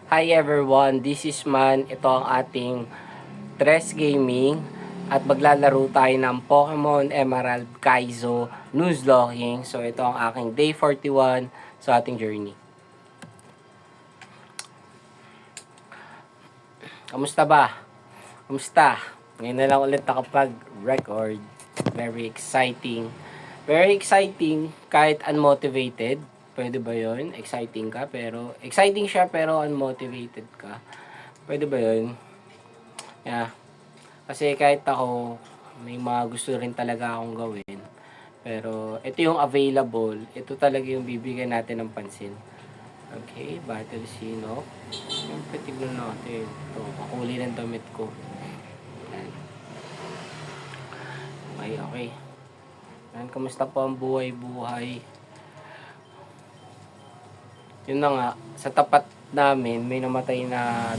Hi everyone, this is Man. Ito ang ating Dress Gaming at maglalaro tayo ng Pokemon Emerald Kaizo Nuzlocking. So ito ang aking day 41 sa ating journey. Kamusta ba? Kamusta? Ngayon na lang ulit nakapag-record. Very exciting. Very exciting kahit unmotivated. Pwede ba yun? Exciting ka pero... Exciting siya pero unmotivated ka. Pwede ba yun? Yeah. Kasi kahit ako, may mga gusto rin talaga akong gawin. Pero ito yung available. Ito talaga yung bibigyan natin ng pansin. Okay, Battle Sinnoh. Siyempre, tignan natin. Ito, kakuli ng damit ko. Yan. Okay. Yan, kamusta po ang buhay-buhay? Yun na nga, sa tapat namin, may namatay na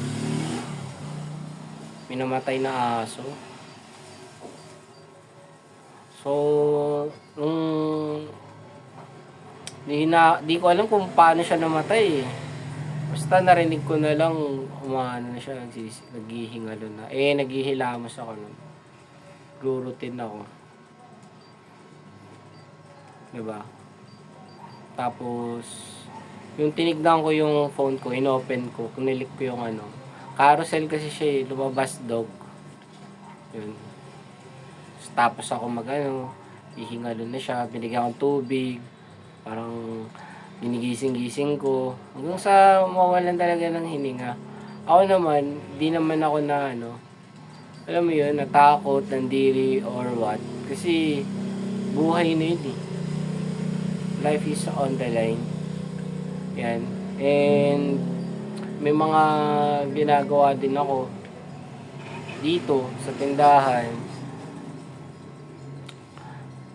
aso. So, di ko alam kung paano siya namatay eh. Basta narinig ko na lang, umano na siya, naghihingalo na. Naghihilamos ako nun. Rurutin ako. Diba? Tapos, yung tinignan ko yung phone ko, inopen ko, kunilik ko yung carousel kasi siya lumabas dog. Yun. Tapos ako hihingalo na siya, binigyan ko tubig, parang ginigising-gising ko, hanggang sa mawalan talaga ng hininga. Ako naman, di naman ako na alam mo yun, natakot, nandiri, or what. Kasi, buhay na yun eh. Life is on the line. Yan. And, may mga ginagawa din ako dito sa tindahan.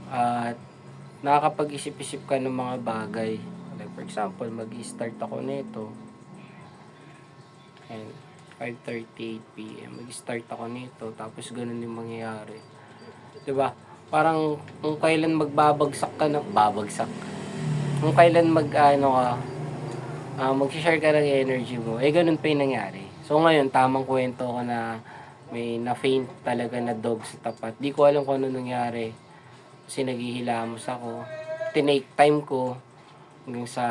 At nakakapag-isip-isip ka ng mga bagay. Like for example, mag-start ako nito. And 5:38 PM. Mag-start ako nito tapos ganun yung mangyayari. 'Di ba? Parang kung kailan magbabagsak ka ng babagsak. Kung kailan mag-share ka ng energy mo, ganun pa yung nangyari. So ngayon, tamang kwento ko na may na-faint talaga na dog sa tapat. Di ko alam kung ano nangyari. Kasi naghihilamos ako. Tinake time ko hanggang sa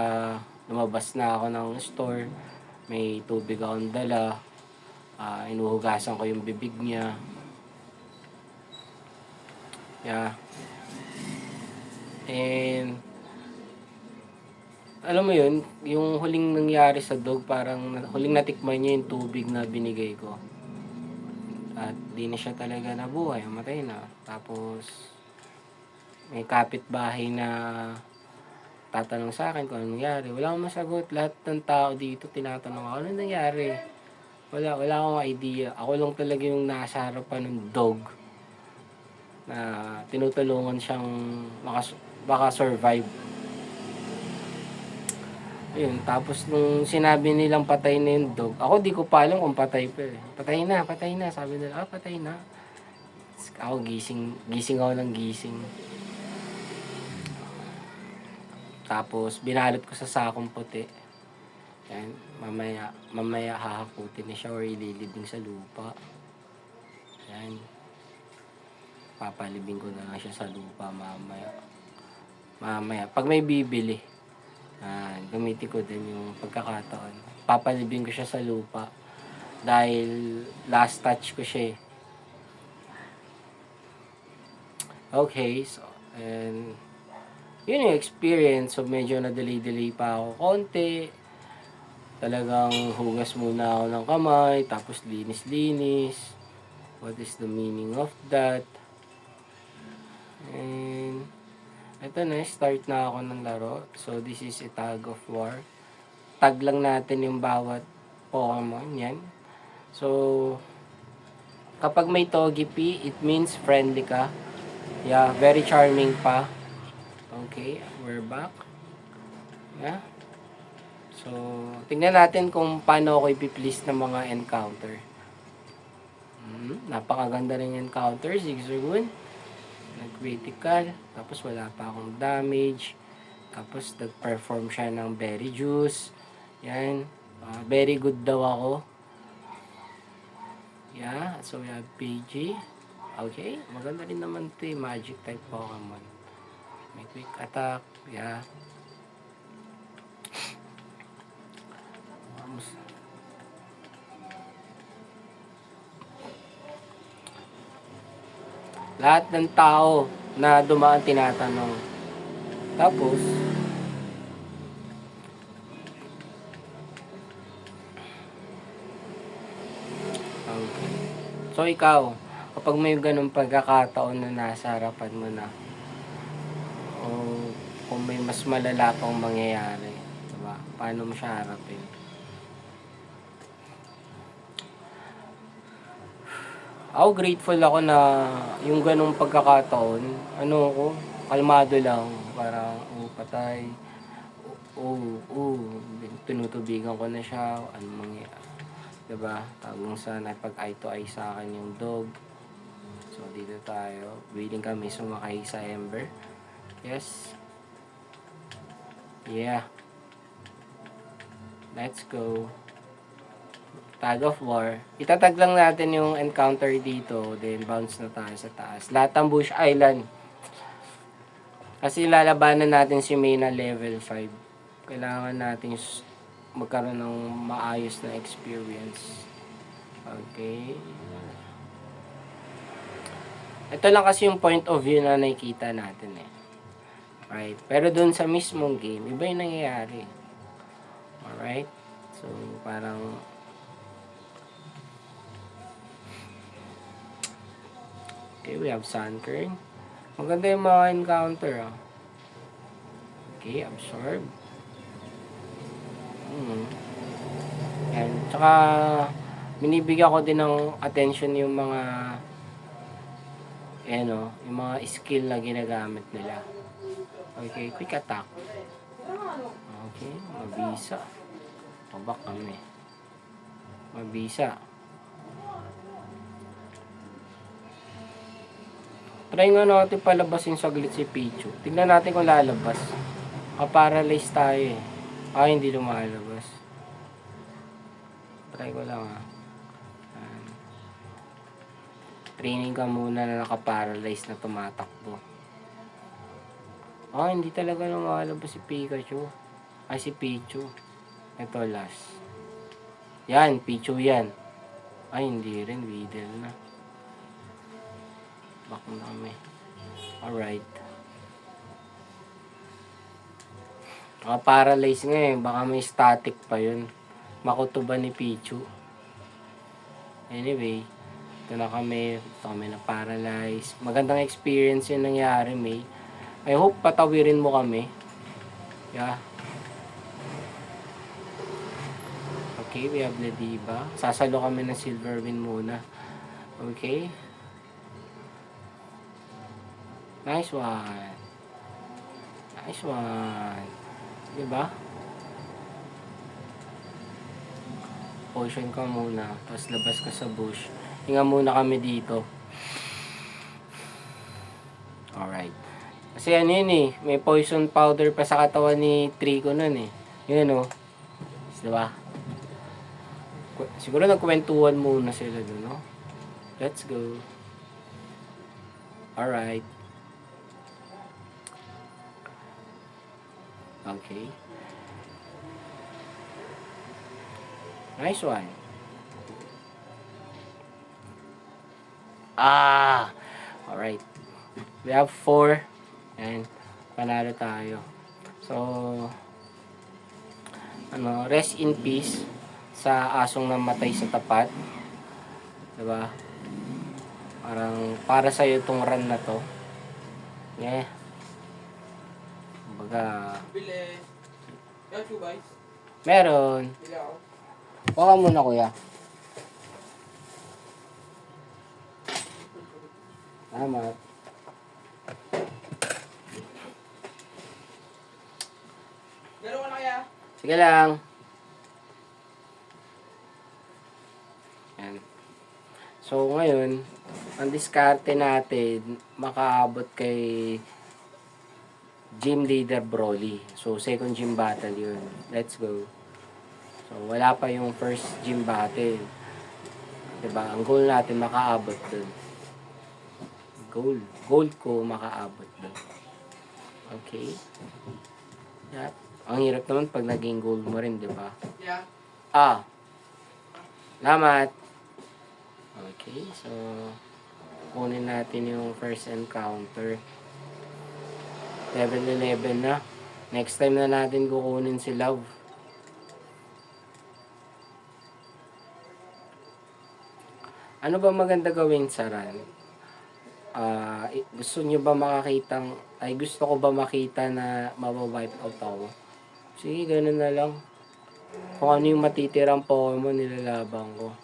lumabas na ako ng store. May tubig akong dala. Inuhugasan ko yung bibig niya. Yeah. And alam mo yun, yung huling nangyari sa dog, parang huling natikman niya yung tubig na binigay ko. At di na siya talaga nabuhay, matay na. Tapos may kapitbahay na tatanong sa akin kung anong nangyari. Wala akong masagot. Lahat ng tao dito tinatanong ako, anong nangyari? Wala akong idea. Ako lang talaga yung nasa harapan ng dog na tinutulungan siyang maka-survive. Ayun, tapos nung sinabi nilang patay na yung dog, ako di ko pa alam kung patay pa eh. Patay na. Sabi nila, patay na. Ako gising ako ng gising. Tapos, binalot ko sa sakong puti. Yan, mamaya hahakutin na siya or ililibing sa lupa. Yan. Papalibing ko na lang siya sa lupa mamaya. Pag may bibili, gamitin ko din yung pagkakataon. Papalibing ko siya sa lupa. Dahil last touch ko siya eh. Okay, so, and yun yung experience. So, medyo na-delay pa ako konti. Talagang hugas muna ako ng kamay, tapos linis. What is the meaning of that? And, ito na, start na ako ng laro. So, this is a tag of war. Tag lang natin yung bawat Pokemon, yan. So, kapag may Togepi, it means friendly ka. Yeah, very charming pa. Okay, we're back. Yeah. So, tingnan natin kung paano ako i-please ng mga encounter. Napakaganda rin yung encounter, Zigzagoon. Nag-critical, tapos wala pa akong damage. Tapos nag-perform siya ng berry juice. Yan. Very good daw ako. Yeah, so we have PG. Okay, maganda rin naman ito eh, magic type Pokemon. May quick attack, yeah. Lahat ng tao na dumaan tinatanong. Tapos, okay. So ikaw, kapag may ganung pagkakataon na nasa harapan mo na, o kung may mas malala pang mangyayari, diba? Paano mo siya harapin? Ako grateful ako na yung ganung pagkakataon, ano ko, kalmado lang, parang, patay, tinutubigan ko na siya, ano mangyayari. Diba? Tagong sa napag eye to eye sa akin yung dog. So, dito tayo. Willing kami sumakay sa Ember. Yes. Yeah. Let's go. Tag of War. Itatag lang natin yung encounter dito. Then, bounce na tayo sa taas. Latambush Island. Kasi lalabanan natin si May na level 5. Kailangan natin magkaroon ng maayos na experience. Okay. Ito lang kasi yung point of view na nakikita natin eh. Right? Pero dun sa mismong game, iba yung nangyayari. Alright? So, parang okay, we have Sunkern. Maganda yung mga encounter ah. Okay, absorb. And tsaka binibigyan ko din ng attention yung mga yung mga skill na ginagamit nila. Okay, quick attack. Okay, mabisa. Pabak kami. Mabisa. Try nga natin palabasin saglit si Pichu. Tignan natin kung lalabas. Paralyze tayo eh. Hindi lumalabas. Try ko lang ah. Training ka muna na nakaparalyze na tumatakbo. Hindi talaga lumalabas si Pikachu. Si Pichu. Ito last. Yan, Pichu yan. Hindi rin. Weedle na. Back na kami. Alright. Paralyze nga eh. Baka may static pa yun. Makutuban ni Pichu. Anyway, ito na kami. Ito kami na paralyze. Magandang experience yung nangyari, May. I hope patawirin mo kami. Yeah. Okay, we have the Diva. Sasalo kami ng Silverwind muna. Okay. Nice one. Nice one. Diba? Potion ka muna. Tapos labas ka sa bush. Hinga muna kami dito. Alright. Kasi ano yun eh. May poison powder pa sa katawan ni Trico nun eh. Yun o. Diba? Siguro nagkwentuhan muna sila dun, no? Let's go. Alright. Okay. Nice one. Alright. We have 4. And panalo tayo. So, rest in peace sa asong namatay sa tapat. Diba? Parang para sa'yo itong run na to. Yeah. Kumbaga, meron. Baka muna kuya. Salamat. Meron ka na kaya? Sige lang. Yan. So ngayon, ang diskarte natin, makaabot kay Gym Leader Broly. So second gym battle yun. Let's go. So So, wala pa yung first gym battle. Diba? Ang goal natin makaabot dun. Goal ko makaabot dun. Okay? Yep. Ang hirap naman pag naging goal mo rin, diba? Yeah. Salamat! Okay, so kunin natin yung first encounter. Level 11 na. Next time na natin kukunin si Love. Ano ba maganda gawin sa run? Gusto nyo ba gusto ko ba makita na mabawipe out ako? Sige, ganun na lang. Kung ano yung matitirang Pokemon, nilalabang ko.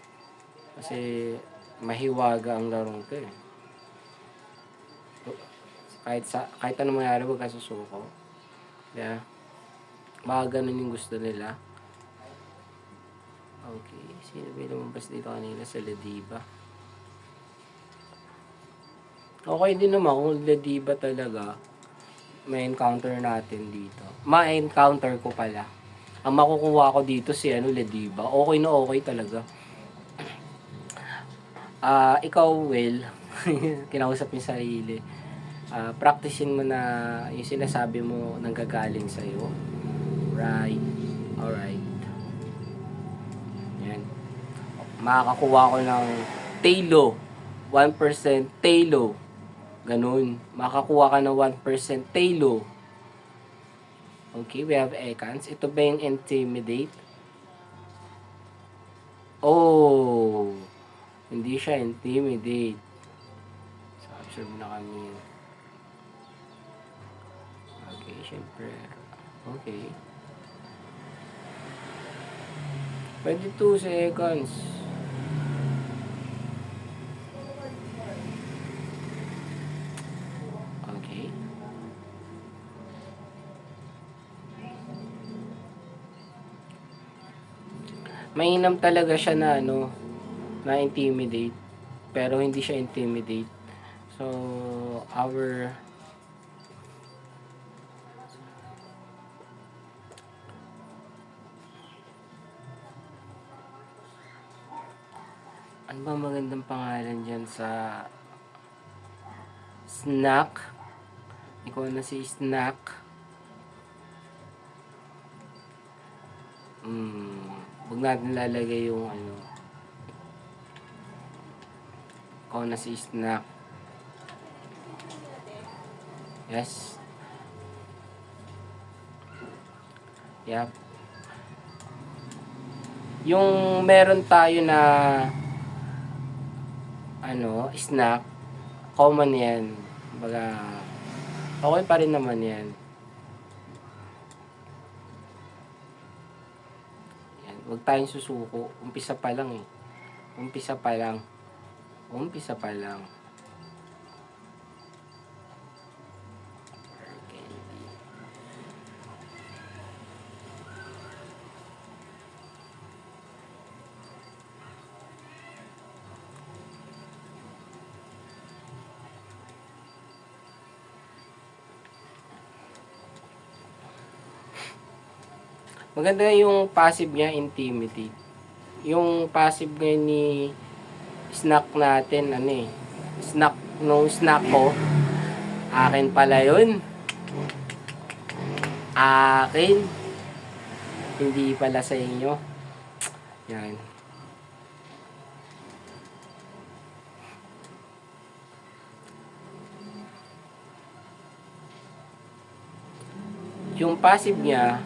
Kasi mahiwaga ang larong ko eh. Kahit ano mangyari, huwag ka susuko. Yeah. Baka ganun yung gusto nila. Okay. Sino ba yung lumabas dito kanina sa Lediba? Okay din naman kung Lediba talaga. May encounter natin dito. Ma-encounter ko pala. Ang makukuha ko dito si Lediba. Okay na okay talaga. Ikaw, Will, kinausap yung sarili. Practicein mo na yung sinasabi mo nanggagaling sa'yo. Right. Alright. Yan. Makakakuha ko ng Talo. 1% Talo. Ganun. Makakuha ka ng 1% Talo. Okay, we have Ekans. Ito ba yung Intimidate? Oh! Hindi siya Intimidate. So, observe na kami. Okay, syempre. Okay. Pwede 2 seconds. Okay. Mainam talaga siya na na intimidate. Pero hindi siya intimidate. So, ano ba magandang pangalan dyan sa Snack? Ikaw na si Snack. Huwag natin lalagay yung Ikaw na si Snack. Yes. Yep. Yung meron tayo na snack, common yan. Baga, okay pa rin naman yan. Yan. Huwag tayong susuko. Umpisa pa lang eh. Umpisa pa lang. Maganda yung passive niya, Intimidate. Yung passive niya ni snack natin, snack ko, akin pala yun. Akin. Hindi pala sa inyo. Yan. Yung passive niya,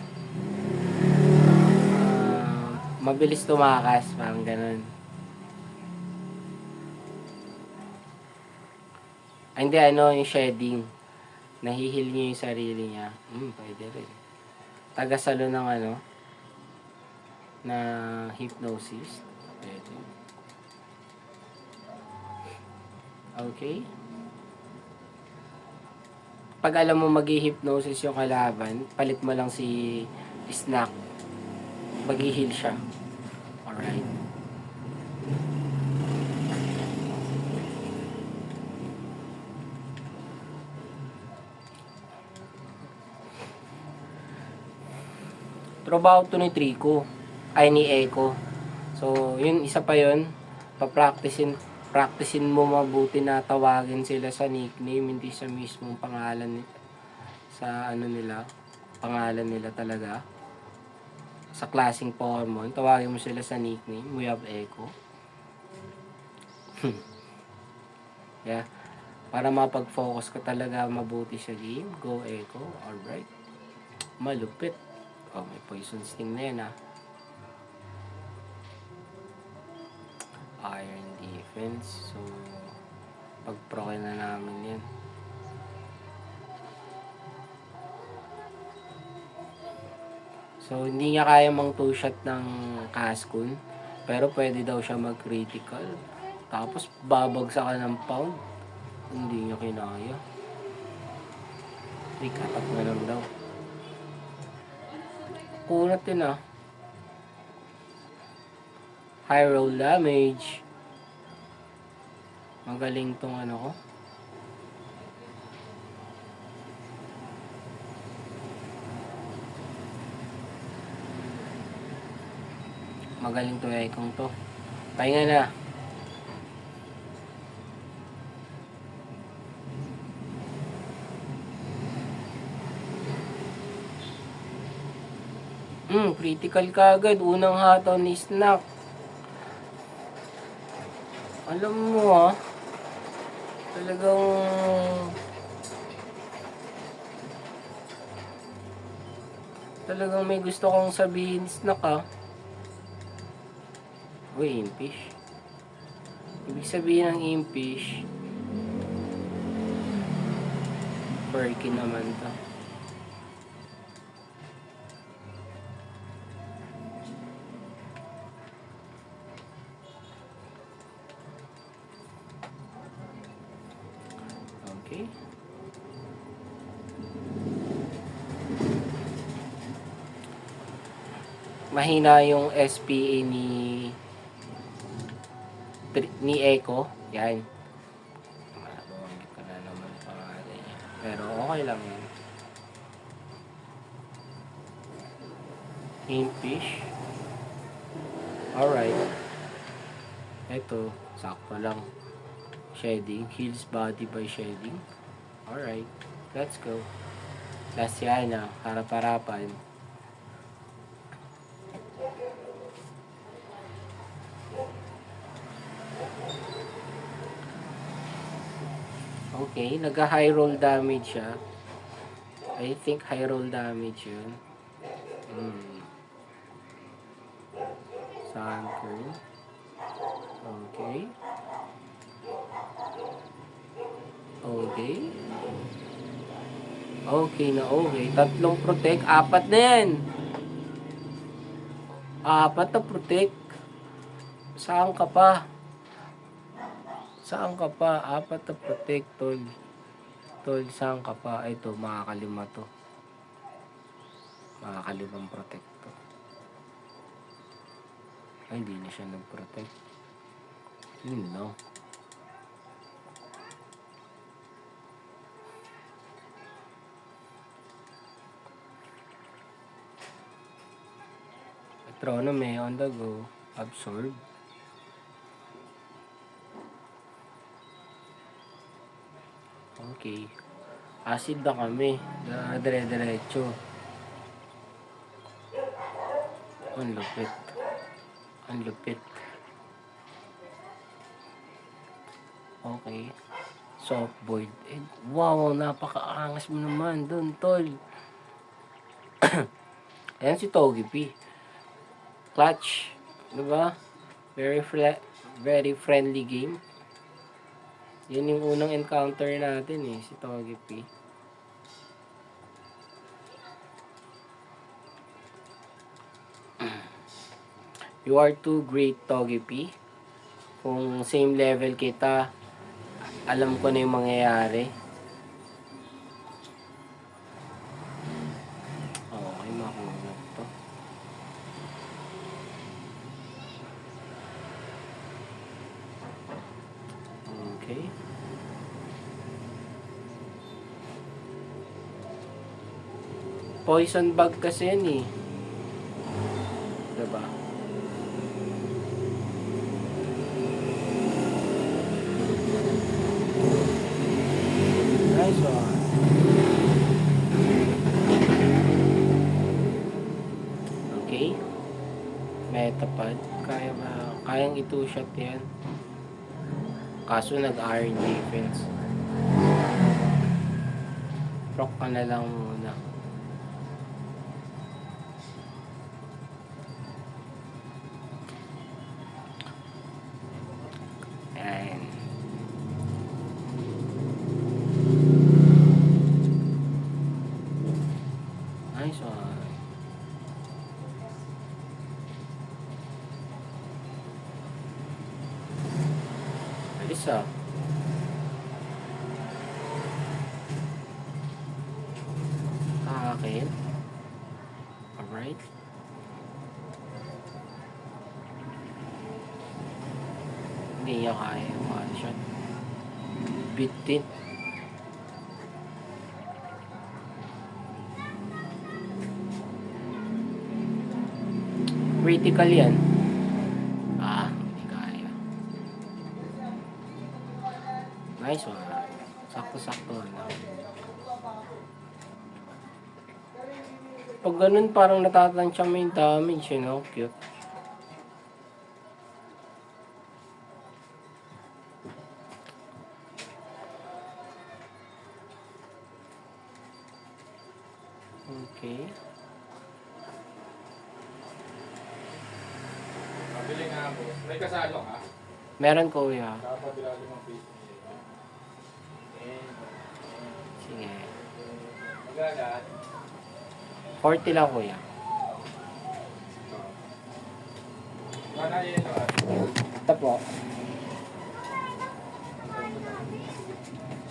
mabilis tumakas, parang ganun. Hindi, yung shedding. Nahihil niya yung sarili niya. Pwede rin. Tagasalo ng na hypnosis. Pwede. Okay. Pag alam mo mag-hypnosis yung kalaban, palit mo lang si snack. Mag-heal siya. Alright. Trabaho to ni Trico. ay ni Echo. So, yun, isa pa yun, practicein mo mabuti na tawagin sila sa nickname, hindi sa mismong pangalan, sa ano nila, pangalan nila talaga. Sa klaseng Pokemon, tawagin mo sila sa nickname, we have Echo. Yeah. Para mapag-focus ka talaga mabuti sa game, go Echo. Alright. Malupit. Oh, may Poison Sting na yan Iron Defense. So, pag-proke na namin yan. So, hindi niya kaya mang 2-shot ng Cascoon. Pero pwede daw siya mag-critical. Tapos, babagsakan ng pound. Hindi niya kinaya. Attack na lang daw. Kunat din High roll damage. Magaling tong ano ko. Magaling to Ekong to. Pahinga na. Critical ka agad. Unang hataw ni Snack. Alam mo talagang may gusto kong sabihin Snack Uy, Impish. Ibig sabihin ng Impish, perky naman to. Okay. Mahina yung SPA ni Echo. Yan. Mabanggit ko na naman pangalan niya. Pero okay lang yun. Impish. Alright. Ito, sakto lang. Shedding. Heals body by shedding. Alright. Let's go. Last yan harap-harapan. Okay, nag-high roll damage siya. I think high roll damage yun. Sunkern. Okay. Okay. Okay na okay. 3 protect. 4 na yan. 4 na protect. Saan ka pa? 4 na protect, tol. Tol, saan ka pa? Ito, makakalima to. Makakalimang protect to. Ay, hindi na siya nag-protect. Yun, no? Metronome on the go. Absorb. Okay. Acid na kami. Dire-diretso. Ang lupit. Ang lupit. Okay. Soft boiled egg. Wow, napakaangas mo naman dun, tol. Ayan si Togepi. Clutch. Diba? Very friendly game. Yun yung unang encounter natin si Togepi. You are too great, Togepi. Kung same level kita, alam ko na yung mangyayari. Okay, makuha to. Okay. Poison bug kasi yan diba? Metapad. Kayang i-two-shot yan. Kaso nag-iron defense. Proc ka na lang muna. Ayan. Nice one. Alis ah. Akin. Alright. Hindi niya kaya yung one shot. Bitin. Critical yan. Hindi kaya. Nice one. Sakto-sakto na. Pag ganun parang natatansya mo yung damage, cute. Okay. Pabili nga ako. May kasalo ka? Meron kuya. Kapabila 5 piso. Sige. Maganda. 40 lang kuya. Mana yelo at. Ito po.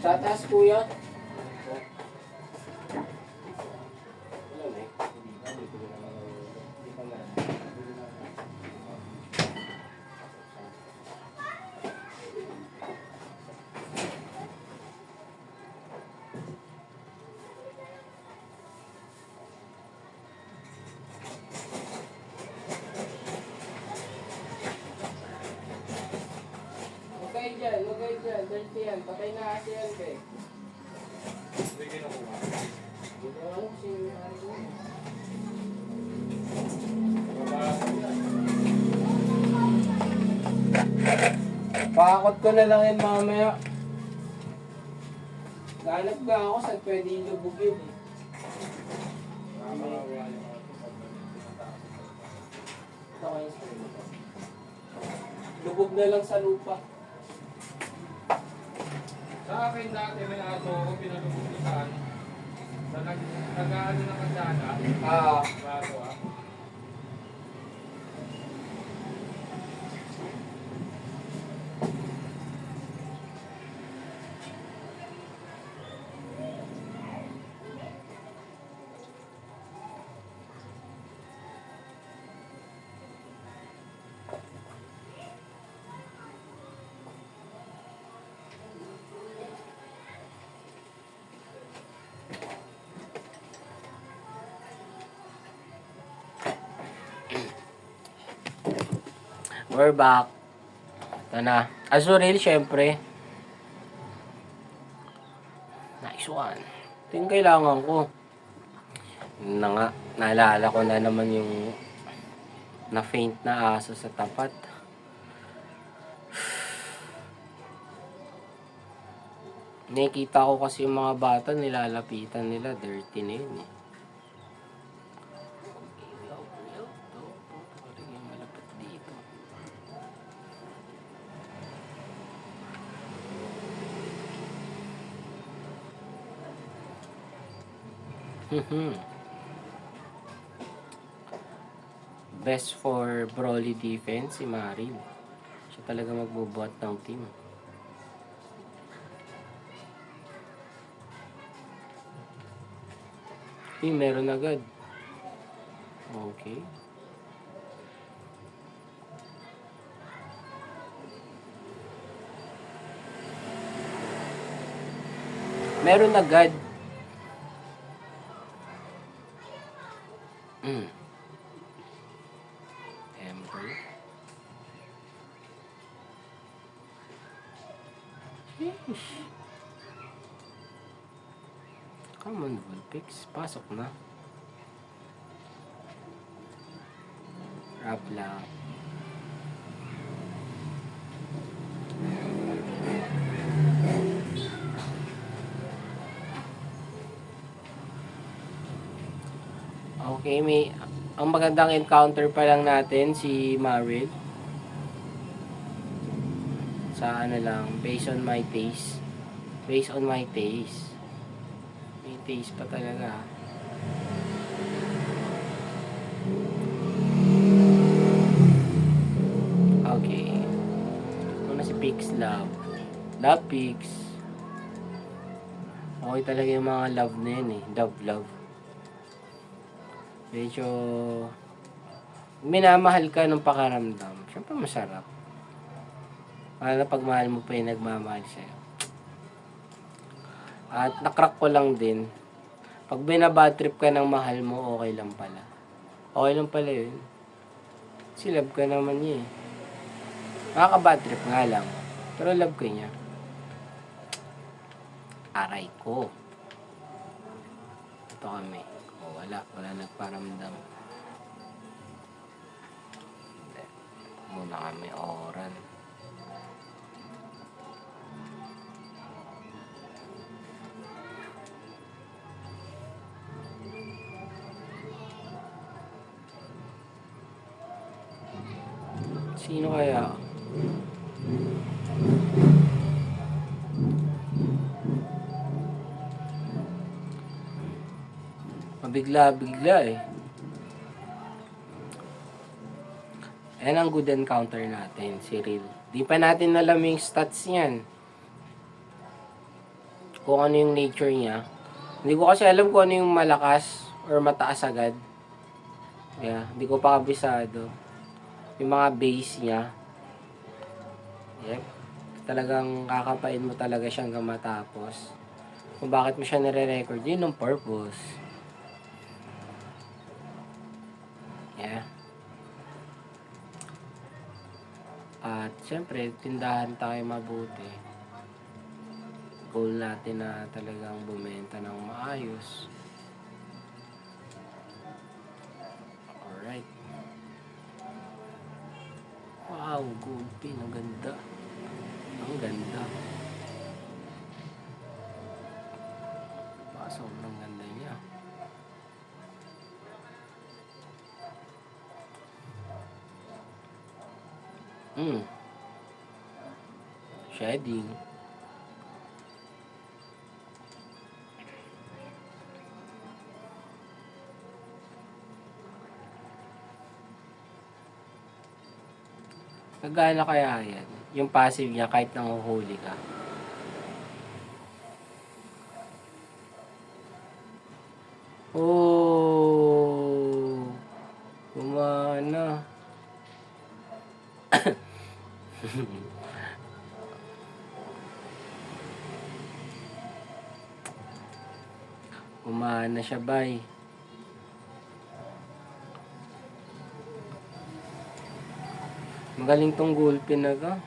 Sa taas kuya. Huwag kayo dyan. Dirty yan. Patay na kasi yan, be. Hindi kinukuha. Ano si Pakakot ko na lang yan mamaya. Ganap ka ako saan pwede ilubog yun eh. Ito kayo sa lupa. Lubog na lang sa lupa. Sa akin dati may aso ko pinalubog ko saan. Sa nag-ano ng kandana. Bago ah. We're back. Ito na. Azuril, syempre. Nice one. Ito yung kailangan ko. Yun na nga. Naalala ko na naman yung na-faint na aso sa tapat. Nakikita ko kasi yung mga bata, nilalapitan nila. Dirty na yun eh. Best for Broly defense, si Maril. Siya talaga magbubuhat ng team. Meron agad. Okay. Meron agad. Ember. Sheesh. Come on, Vulpix. Pasok na. Up lang. Okay, ang magandang encounter pa lang natin si Maril. Sa ano lang, based on my taste. Based on my taste. May taste pa talaga. Okay. Una si Pix Love. Love Pix. Okay talaga yung mga love na yun eh. Love. Medyo minamahal ka ng pakaramdam. Siyempre masarap. Lalo pag mahal mo pa yung nagmamahal sa'yo. At nakrack ko lang din. Pag binabad trip ka ng mahal mo, okay lang pala. Okay lang pala yun. Kasi love ka naman niya eh. Nakaka-bad trip nga lang. Pero love ko niya. Aray ko. Ito kami. Wala nagparamdam. Muna kami oran. Sino kaya? Mabigla eh. Ayan ang good encounter natin, si Real. Di pa natin alam yung stats niyan. Kung ano yung nature niya. Hindi ko kasi alam kung ano yung malakas or mataas agad. Yeah, hindi ko pa kabisado. Yung mga base niya. Yep. Talagang kakapain mo talaga siya hanggang matapos. Kung bakit mo siya nire-record, yun ang purpose. Yeah. At syempre, tindahan tayo mabuti. Goal natin na talagang bumenta ng maayos. Alright. Wow, gold pin. Ang ganda. Ang ganda. Sobrang ganda niya. Shedding. Kagana kaya yan? Yung passive niya kahit nanguhuli ka. Oh, kumana. Kumana siya, bay. Magaling tong gulpi na ka.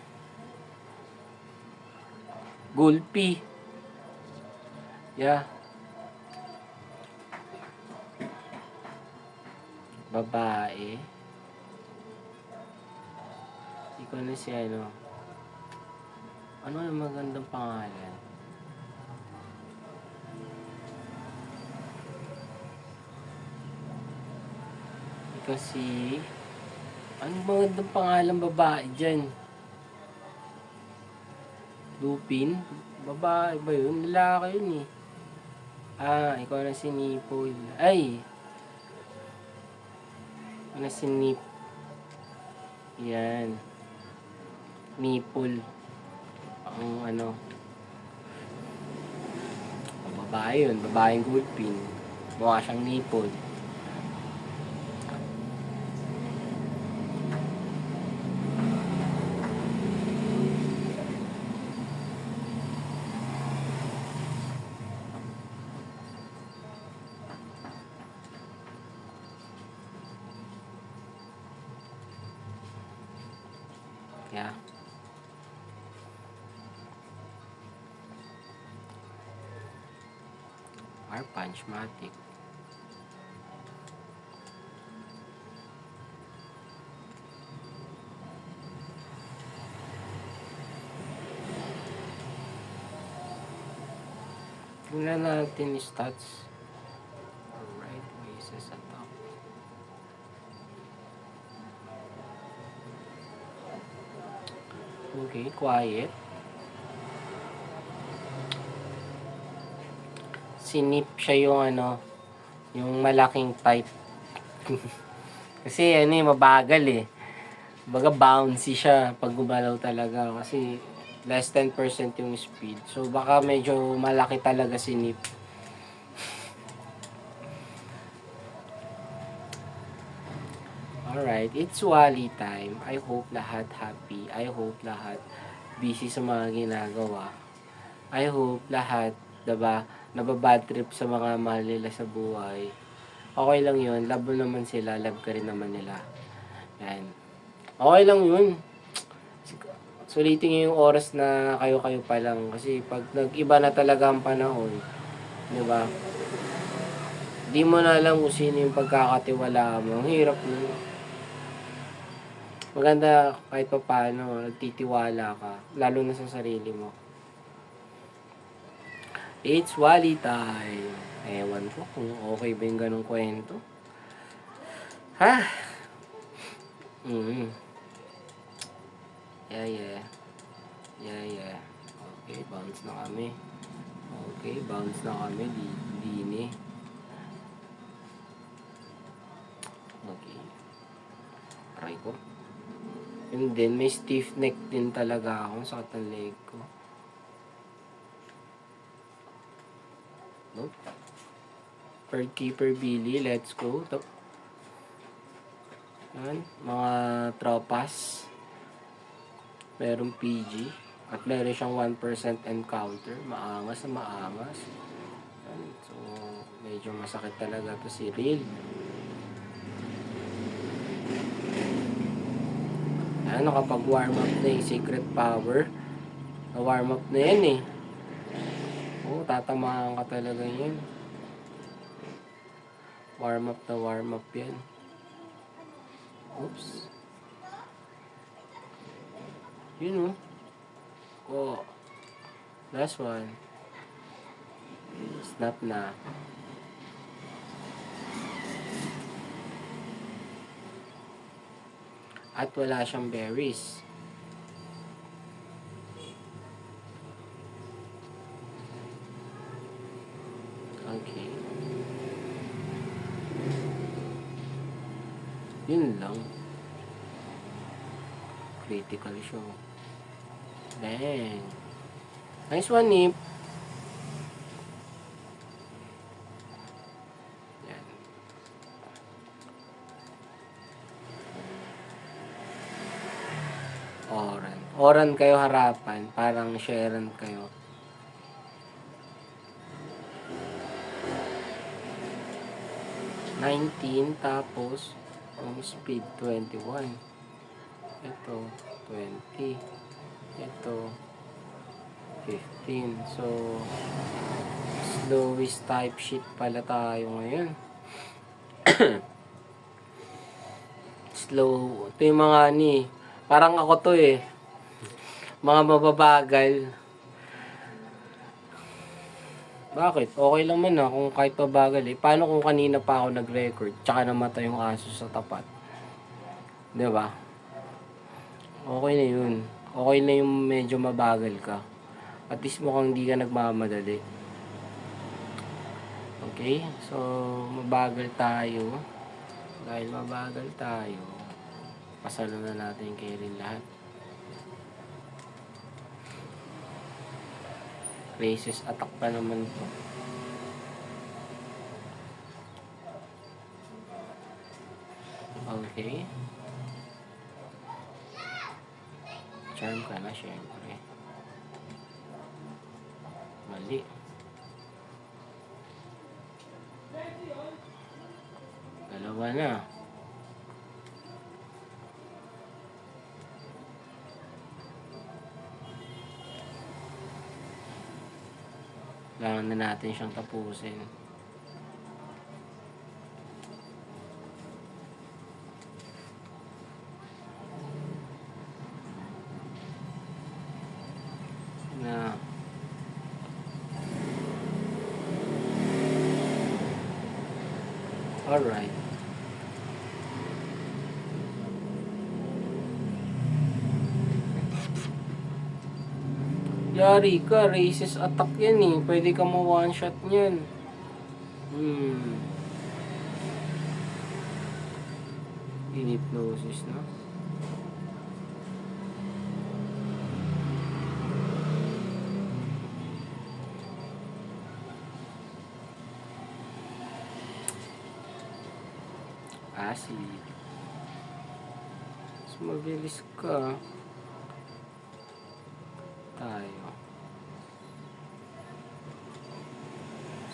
Gulpi. Yeah. Babae. Ikaw na si ano. Ano yung magandang pangalan? Ikaw si... Anong magandang pangalan babae dyan? Lupin? Babae ba yun? Lalaki yun eh. Ikaw na si Nipol. Ay! Ikaw na si Yan. Nipol. Ang ano. Babae yun. Babaeng gulpin. Mukha siyang nipol. Yeah. Punchmatic. Tingnan natin yung stats. Alright, races attack. Okay, quiet. Sinip siya yung ano, yung malaking type. Kasi ano eh, mabagal eh. Baga bouncy siya pag gumalaw talaga. Kasi less 10% yung speed. So baka medyo malaki talaga sinip. Alright, it's Wally time. I hope lahat happy. I hope lahat busy sa mga ginagawa. I hope lahat, diba, nababad trip sa mga mahal nila sa buhay. Okay lang yun. Love mo naman sila. Love ka rin naman nila. Yan. Okay lang yun. Sulitin nyo yung oras na kayo-kayo pa lang. Kasi pag nag-iba na talaga ang panahon, diba, di mo na alam kung sino yung pagkakatiwalaan mo. Ang hirap nun. Maganda kahit pa paano, nagtitiwala ka. Lalo na sa sarili mo. It's Wally time. Ewan ko kung okay ba yung ganong kwento. Ha? Yeah. Yeah. Okay, bounce na kami. Dini. Okay. Try ko. Yun din, may stiff neck din talaga ako. Sakit ang leg ko. Nope. Bird Keeper Billy, let's go. Yan, mga tropas. Merong PG. At meron siyang 1% encounter. Maangas. Yan. So, medyo masakit talaga to si Real. Yan, nakapag-warm up na yung Secret Power. Na-warm up na yan eh. Oo, tatamaan ka talaga yan. Warm up yan. Oops. Yun oh. Oh. Last one. Snap na. At wala siyang berries. Okay. Yun lang. Critical siya. Bang. Nice one, Nip. Yan. Oran kayo harapan. Parang Sharon kayo. Tapos yung speed 21. Ito 20. Ito 15. So slowest type sheet pala tayo ngayon. Slow. Ito yung mga parang ako to eh. Mga mababagal. Bakit? Okay lang man kung kahit pabagal eh. Paano kung kanina pa ako nag-record tsaka namatay yung aso sa tapat? Diba? Okay na yun. Okay na yung medyo mabagal ka. At least mukhang hindi ka nagmamadali. Okay? So, mabagal tayo. Dahil mabagal tayo, pasalo na natin kay rin lahat. Races attack pa naman to. Okay. Charm ka na, syempre. Mali. Dalawa na. Kailangan na natin siyang tapusin. Na Alright. Yari ka, racist attack yan eh. Pwede ka ma-one shot niyan. In-hypnosis na. Acid. Mas mabilis ka. Tayo.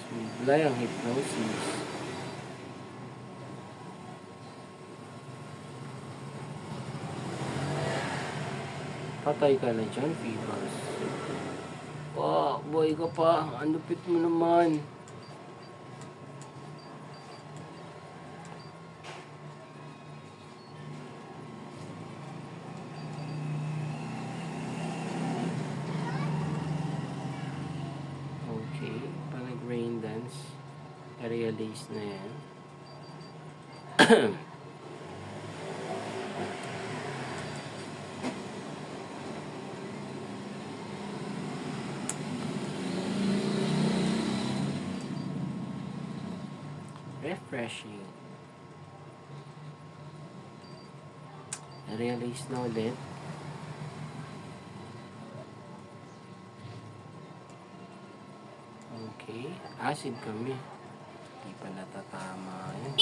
Sumibla yung hypnosis. Patay ka na dyan, Phoebus. Boy ka pa. Ang lupit mo naman. Okay, parang rain dance. Realize na yan. Refreshing. Realize na ulit. Okay, acid kami. Hindi pa natatama yun.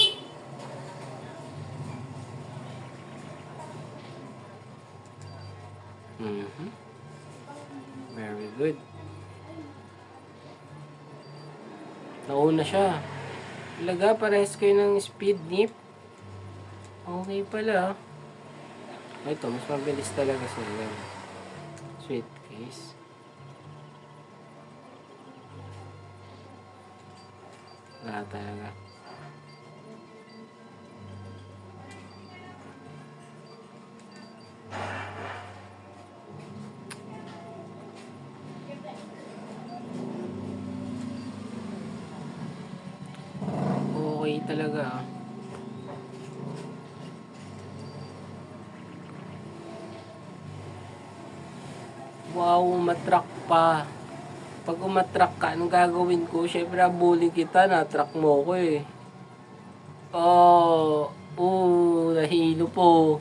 Very good. Nauna siya. Talaga, parehas kayo ng speed nip. Okay pala. Ito, mas mabilis talaga sila. Sweet case. Wala talaga. Okay talaga. Wow, umatrak pa. Pag umatrak ka, anong gagawin ko? Siyempre, abulin kita. Na-track mo ko eh. Nahilo po.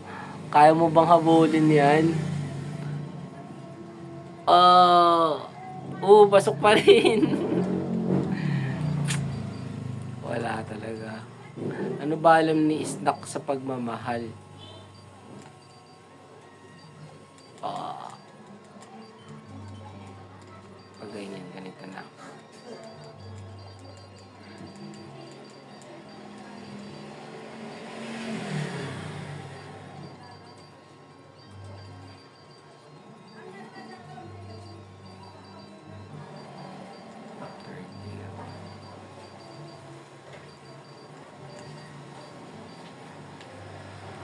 Kaya mo bang habulin yan? Pasok pa rin. Wala talaga. Ano ba alam ni Snack sa pagmamahal? Pag ganyan, ganito na.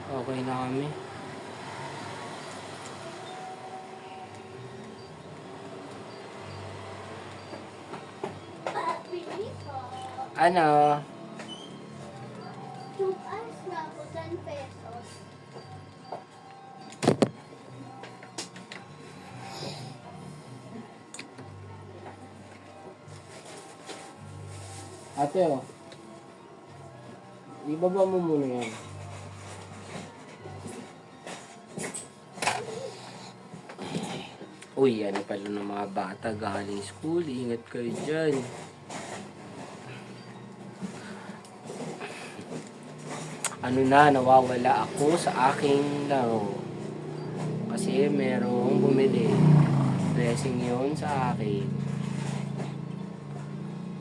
Okay na kami. Ano? Tumas na ako 10 pesos. Ate, ibaba mo muna yan. Uy, ano pala ng mga bata galing school. Ingat kayo dyan. Ano na, nawawala ako sa aking laro. Kasi merong bumili. Blessing yun sa akin.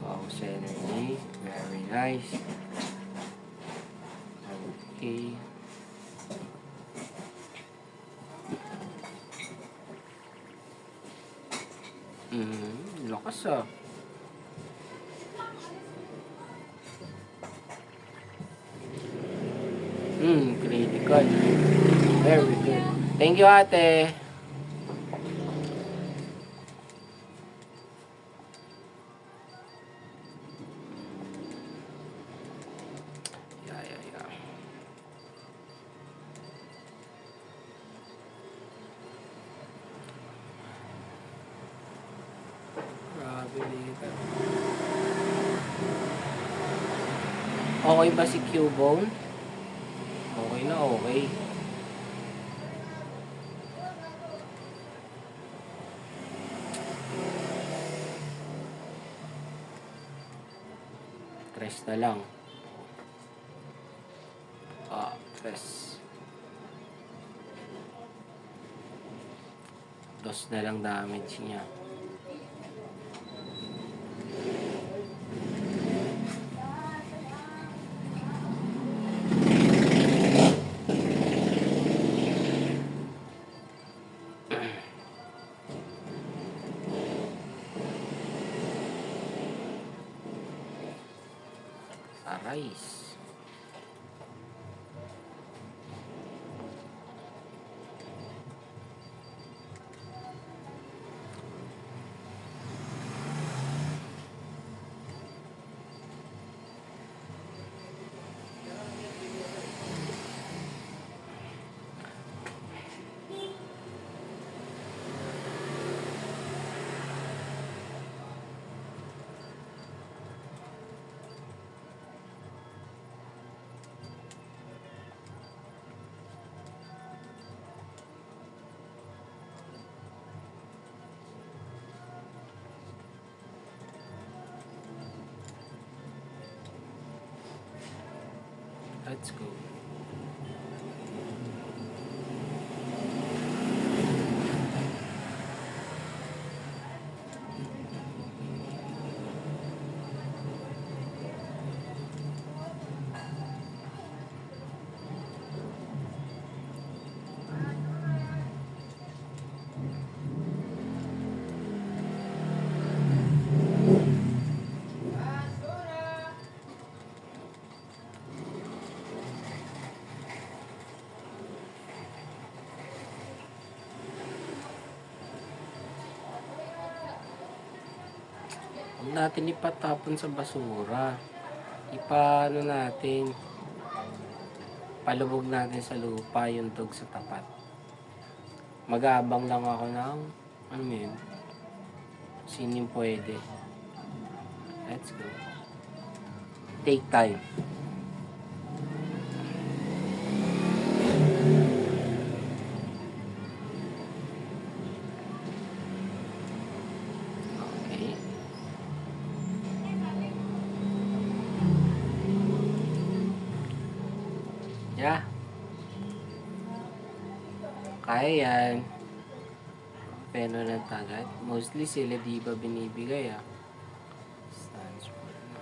Wow, synergy. Very nice. Okay. Lakas ah. Critical. Very good. Thank you, ate. Okay ba si Cubone? Okay na okay. Tres na lang. Tres. Dos na lang damage niya. Arise. Let's go. Huwag natin ipatapon sa basura. Ipaano natin. Palubog natin sa lupa yung dog sa tapat. Mag-aabang lang ako ng ano yun. Sino yung pwede. Let's go. Take time. Okay. Yeah. Kaya yan. Pero ng tagat. Mostly sila di ba binibigay Stands for na.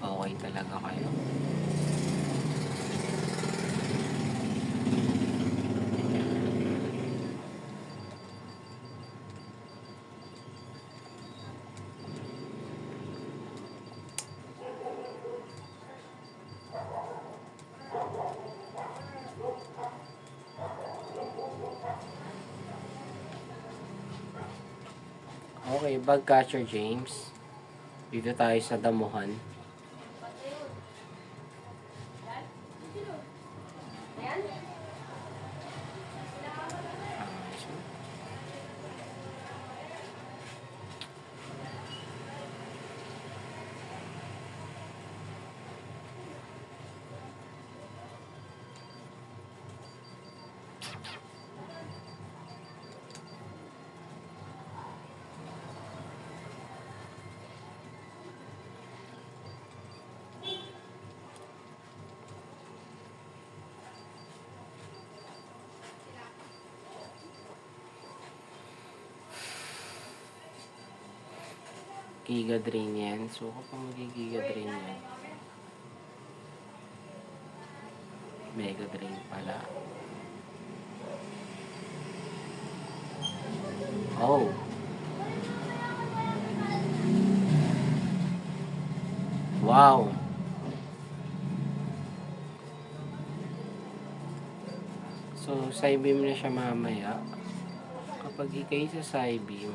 Okay talaga kayo. Okay, bag catcher James. Dito tayo sa damuhan. Giga Drain yan. So, kapag mag-Giga Drain yan. Mega Drain pala. Oh. Wow. So, side beam na siya mamaya. Kapag ikay sa side beam,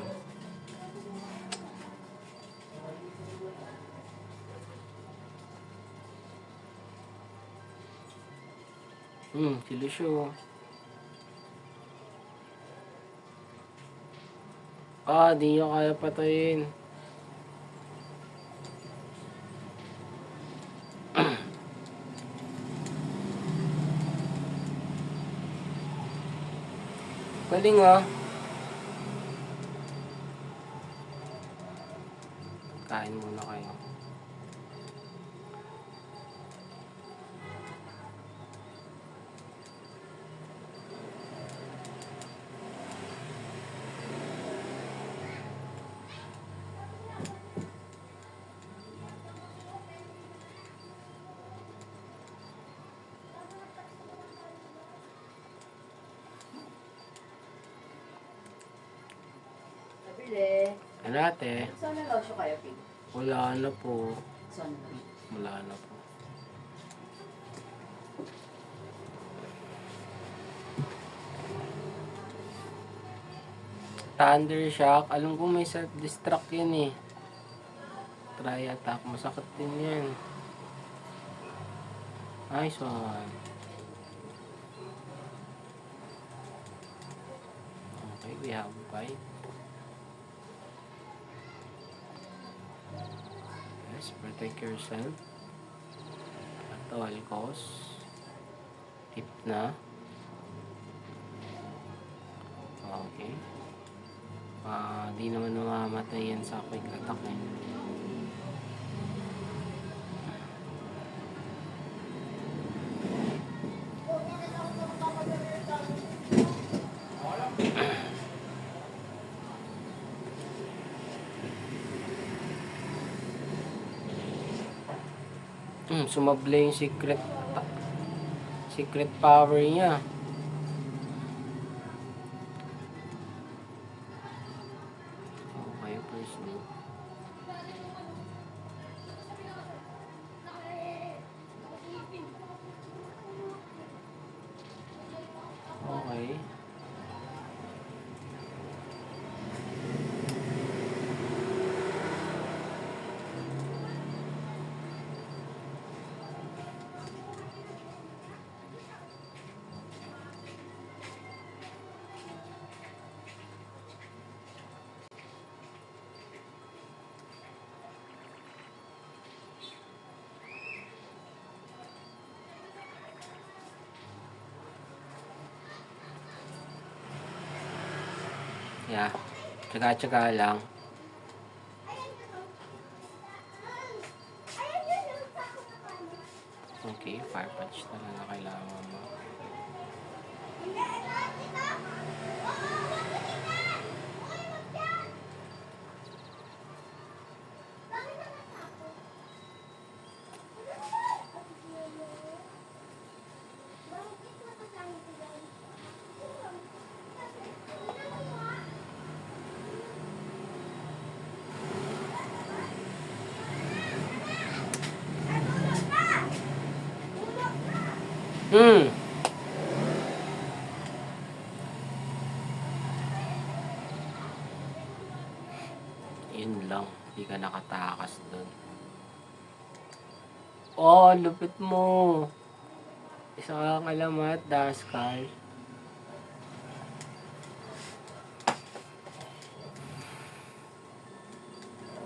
si Lucio. Di nyo kaya patayin. Galing ah. Kain muna kayo. Nabili. Ano ate? Saan na lotion kayo, Pig? Wala na po. Saan na? Wala na po. Thunder shock. Alam ko may self-destruct yan eh. Try attack. Masakit din yan. Nice one. Okay, we have a bite. Yes, protect yourself at all costs. Tip na. Okay. Di naman mamamatay yan sa quick attack eh. Sumable yung secret power niya. Okay, person. Okay. Yeah. Tsaga-tsaga lang. Okay, fire punch talaga kailangan mo. Yun lang. Hindi ka nakatakas doon. Lupit mo. Isa kang alamat, Daskal.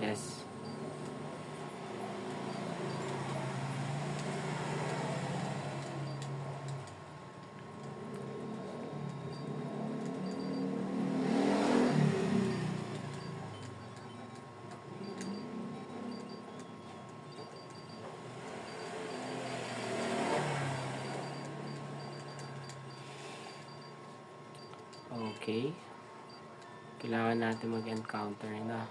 Yes. Okay. Kailangan natin mag-encounter na.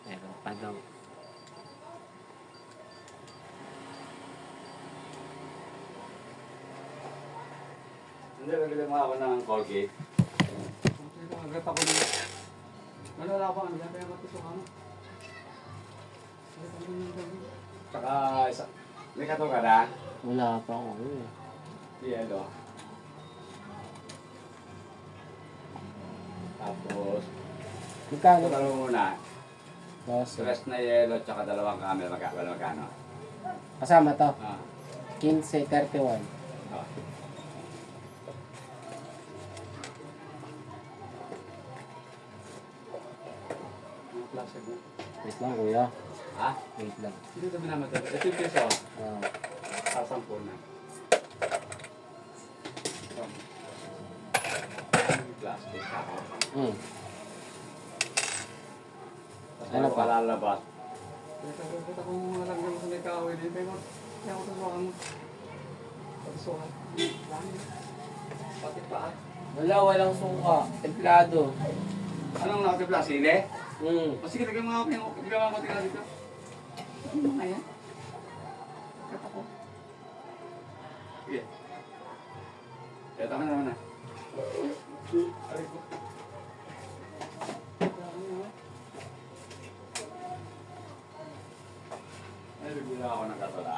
Meron pa daw. Hindi, nabili mo ako ng Colgate. Ito, agad ako nila. Wala ba ano yan? Kaya matutukan mo. Tsaka, may kato ka na? Wala pa ako eh. Yelo. Tapos, Magkano? ito muna. Boss. Stress na yelo, tsaka dalawang camel. Magkano? Kasama to. Ah. 15, 31. Ah. Mga plastic mo. Wait lang kuya. Ha? Wait lang. Hindi ito minamatay. Ito yung piso. Ah. Sasampu na. Plastic ako. Hmm. Tapos Ano pa? lalabas. Kita ko mga langgam sa may kahoy din. Kaya ako tutukan mo. Pagsukat. Pati pa. Walang suka. Templado. Anong nakatipla? Sili? Hmm. O sige, lagyan mo ako tira dito. Ano nga yan? Kata ko. Sige. Kaya ka naman na. Aray ko. Ay, bibila ako ng katula.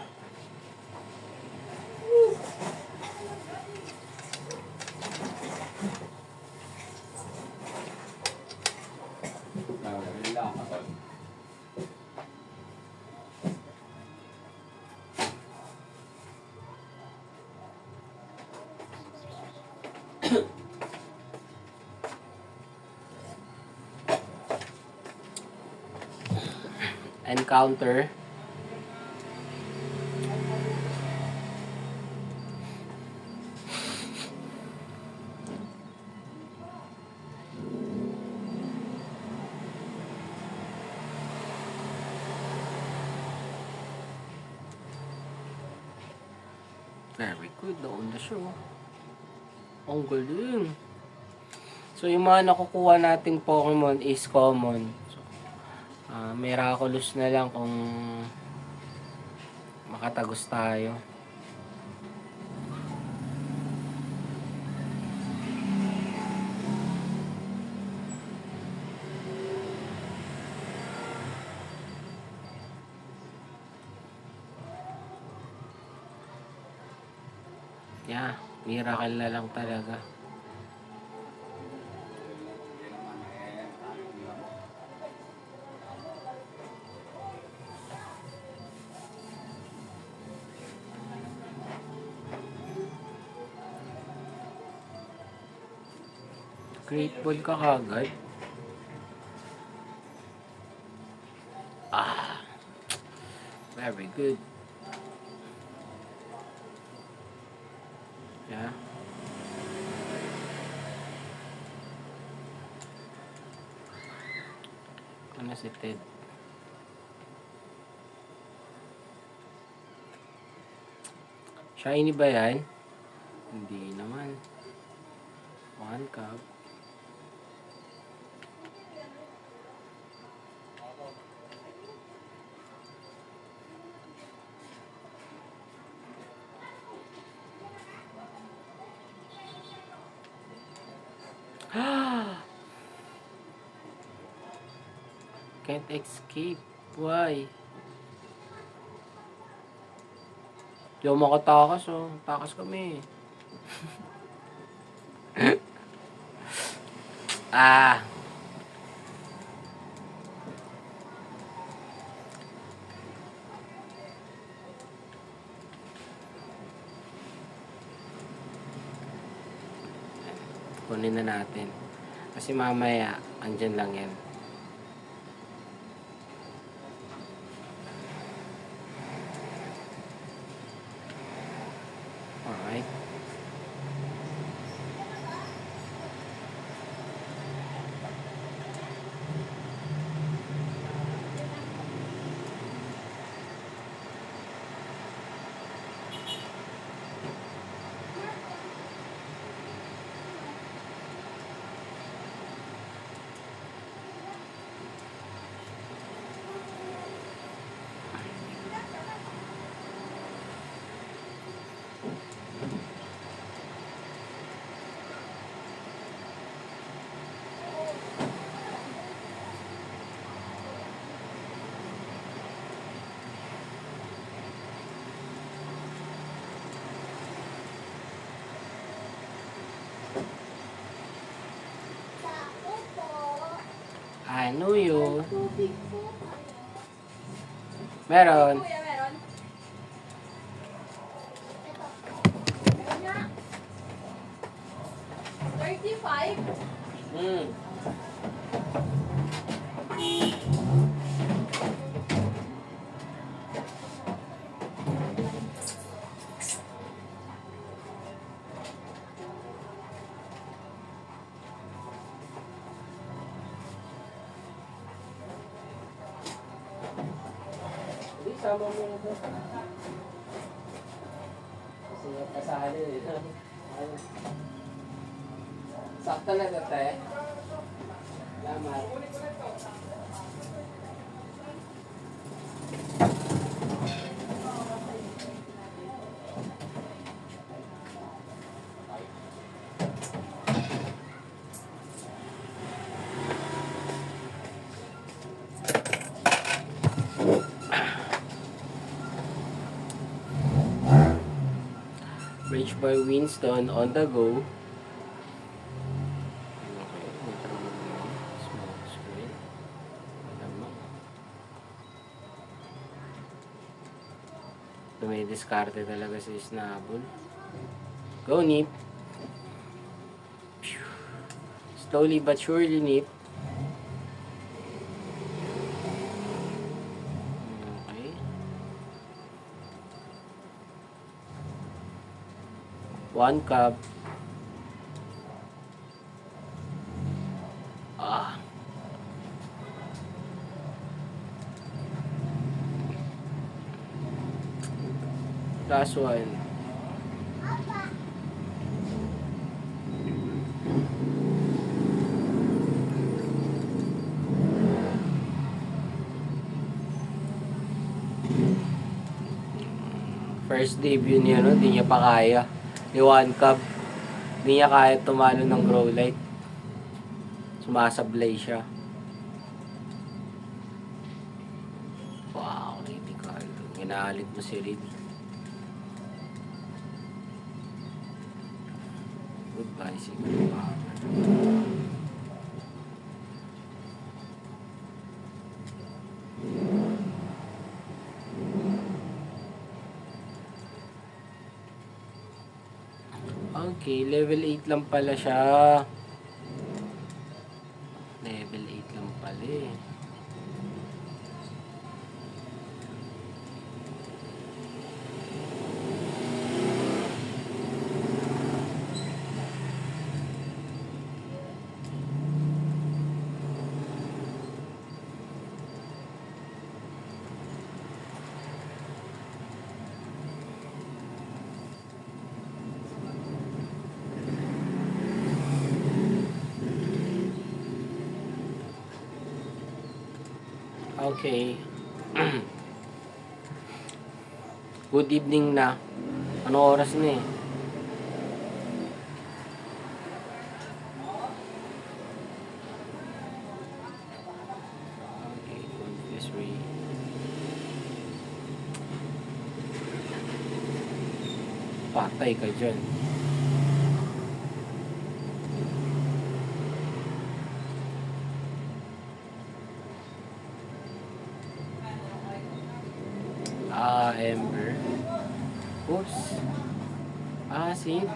Bibila ako ng katula. Encounter. Very good. Doon na siya. Ang galing. So, yung mga nakukuha nating Pokemon is common. So, miraculous na lang kung makatagos tayo. Yeah, miracle na lang talaga. Grateful ka kagad. Ah, very good. Yeah. Ano si Ted? Shiny ba yan? Hindi naman. One cup. Can't escape. Why? Di ako makatakas oh. Takas kami. Ah. Kunin na natin. Kasi mamaya, andyan lang yan. Alright. Nuyo. Tubig po. Meron. Kuya, meron? Meron nga. 35? Hmm. Hindi, sama mo na ito. Kasi kasali eh. Sakto na ito, te. Salamat. Bridge by Winston on the go. Okay, small screen. Tama. Dumidiskarte talaga si Snabble. Go, Nip. Slowly but surely, Nip. Okay. One cup. Ah. Last one. First debut niya, no? Di niya pa kaya. Ni One Cup. Di niya kaya tumalo ng grow light. Sumasablay siya. Wow, critical. Ginaalit mo si Reed. Goodbye, Secret Power. Okay, level 8 lang pala siya. Level 8 lang pala eh. Okay. Good evening na. Anong oras na eh? Okay, confess ray. Patay ka dyan. Ember. Oops. Acid.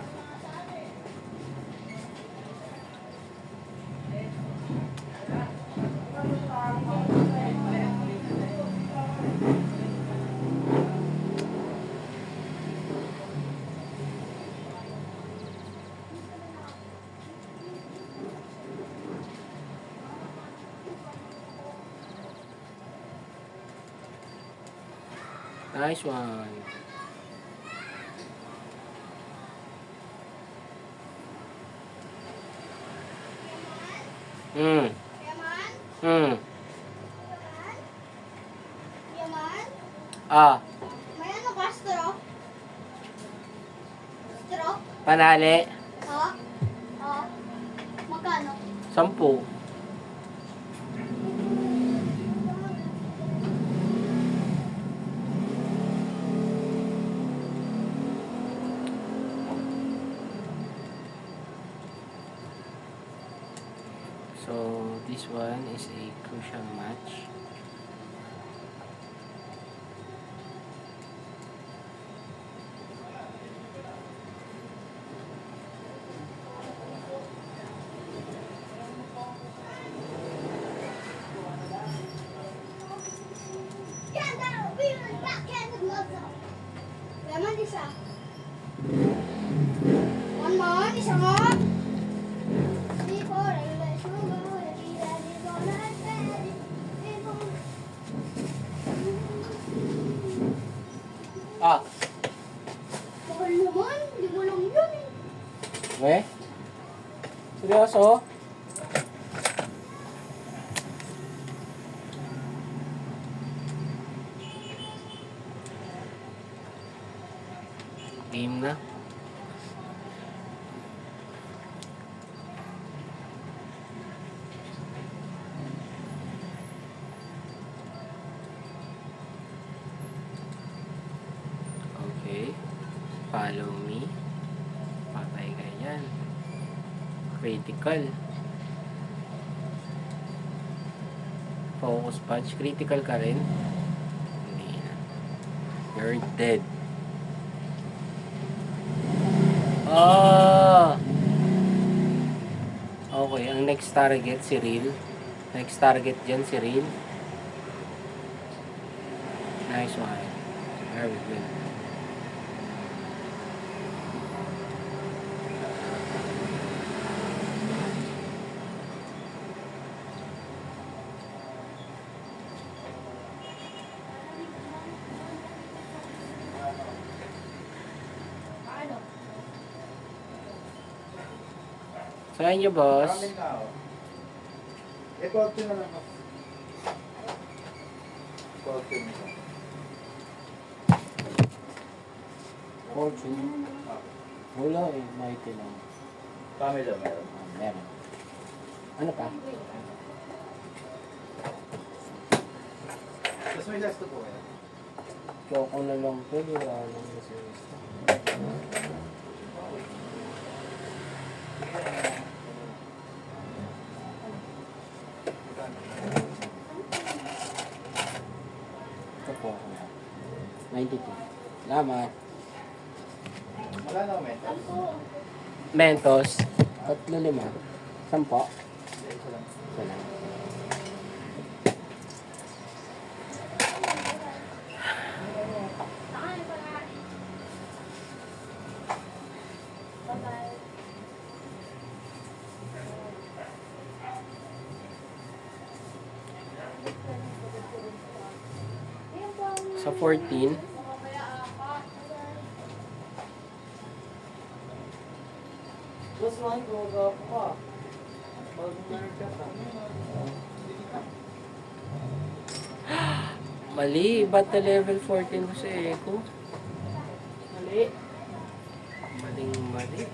Nice one. Yaman? Hmm. Yaman? Ah, May ano ka, straw? Straw? panali. Ha? Ha? Magkano? 10. So, this one is a crucial match. Ganda! Really backhand gloves up. Lemon isa. One more, isa mo. Three, four, let's go. Ready, ready, go, let's ready. Three, four. Ah! Bakal naman, di mo lang yun eh. We? Seryoso? Game na. Okay. Follow me. Patay ka yan. Critical. Focus punch. Critical ka rin. Hindi na. You're dead. Ah! Okay, ang next target si Real. Next target dyan si Real. Nice one. Very good. Paano? Saan nyo, boss? Maraming tao. Ito na lang ako. Fortune. Fortune. Wala eh, mighty lang. Pamela meron. Meron. Ano pa? Tapos may last po eh. Choco na lang pwede. Wala lang kasi. Ito po ako na. 92. Salamat. Wala na ako mental. Mentos. 3-5. 10. Ito lang. Salamat. Saan pa nga? Bye-bye. Sa 14. Boss, man, kumaga ako ka. Bagong meron ka pa. Mali, ba't na level 14 ko sa Echo? Mali. Maling mali.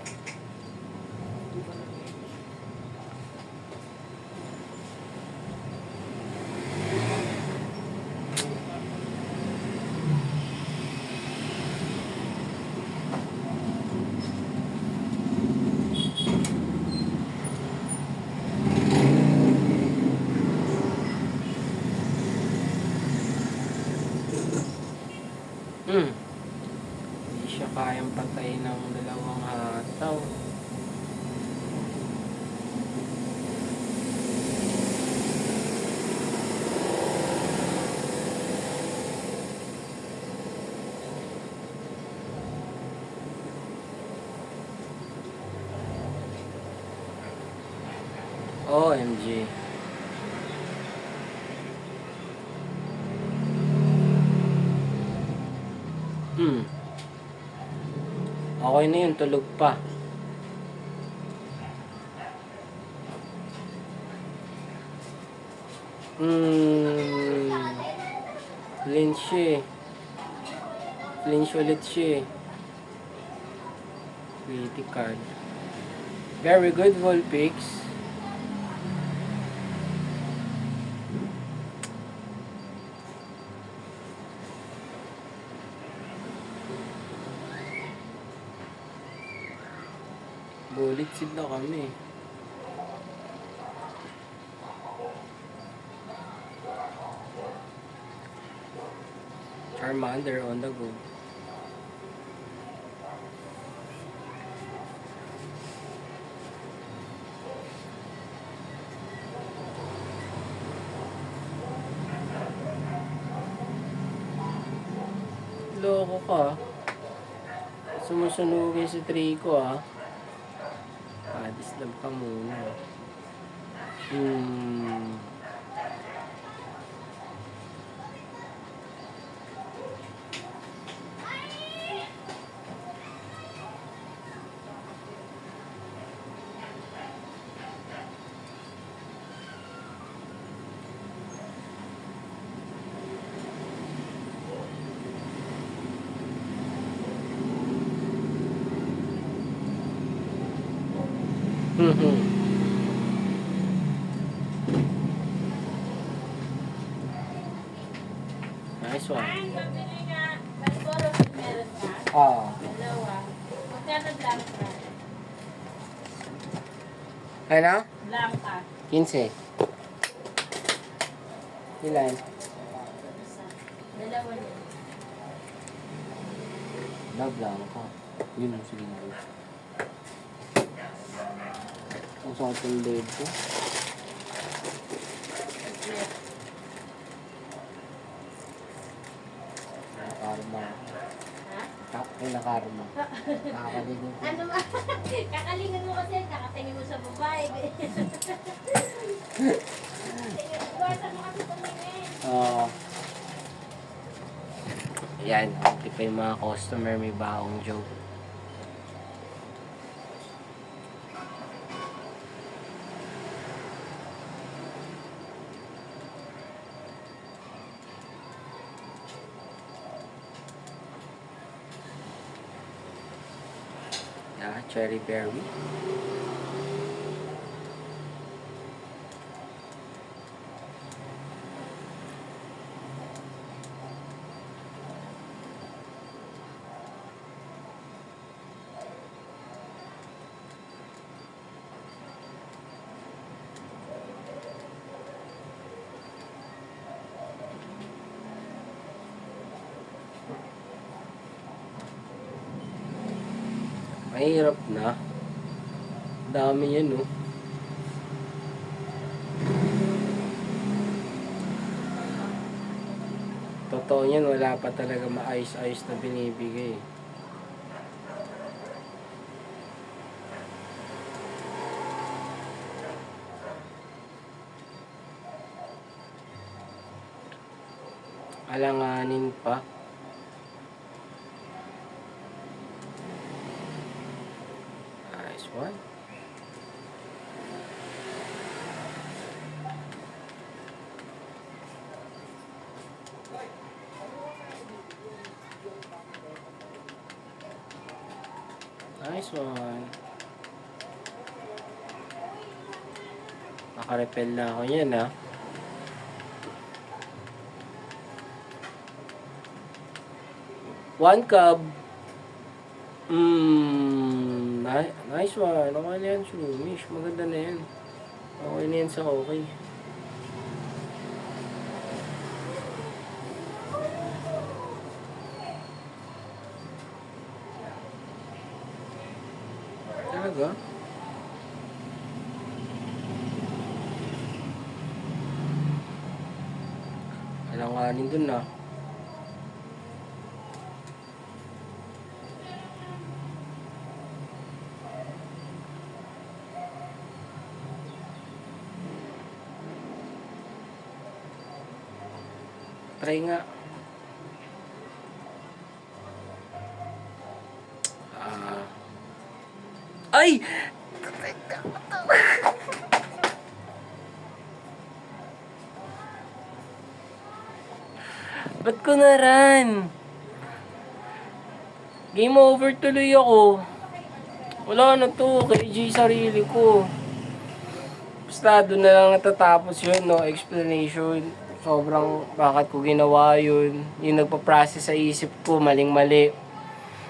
Hindi siya kayang patayin ng dalawang hataw. OMG. Okay na yun, tulog pa. Flinch siya eh. Flinch ulit siya eh. Critical. Very good, Volpix. Bullet seed na kami. Charmander on the go. Loko ka. Sumusunugin si Trico ah. Dislab ka muna. Nice one. Ang pabili nga, Malboro meron ka? Ah, Dalawa. Magkano blanca? ano? Blanca. 15. Ilan? Isa. Dalawa niya. Love lang ako. Yun ang sige na. Ang sakit yung leg ko. Nakakarma. Ha? May nakarma. Nakakaligo ko. Ano ba? Kakalingan mo kasi, kakatingin mo sa babae. Iwasan mo kasi tumingin. Yan. Hindi pa yung mga customer may baong joke. Yeah, cherry berry. Mahirap na. Dami yan, no? Totoo yan, wala pa talaga maayos-ayos na binibigay. Alanganin pa. Nice one. Nice one. Naka-repel na ako yan, ha. One cub. Nice one. Okay na yan, Shumish. Maganda na yan. Okay na yan sa okay. Talaga? Alanganin dun na. Try nga. Ay! Ba't ko naran? Game over tuloy ako. Wala na to. KG sarili ko. Basta doon na lang natatapos yun, no? Explanation. Sobrang bakit ko ginawa yun. Yung nagpa-process sa isip ko, maling-mali.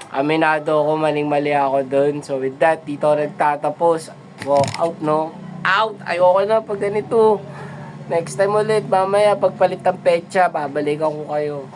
Aminado ako, maling-mali ako doon. So with that, dito nagtatapos. Walk out, no? Out! Ayoko na pag ganito. Next time ulit, mamaya pagpalit ng petsa, babalikan ko kayo.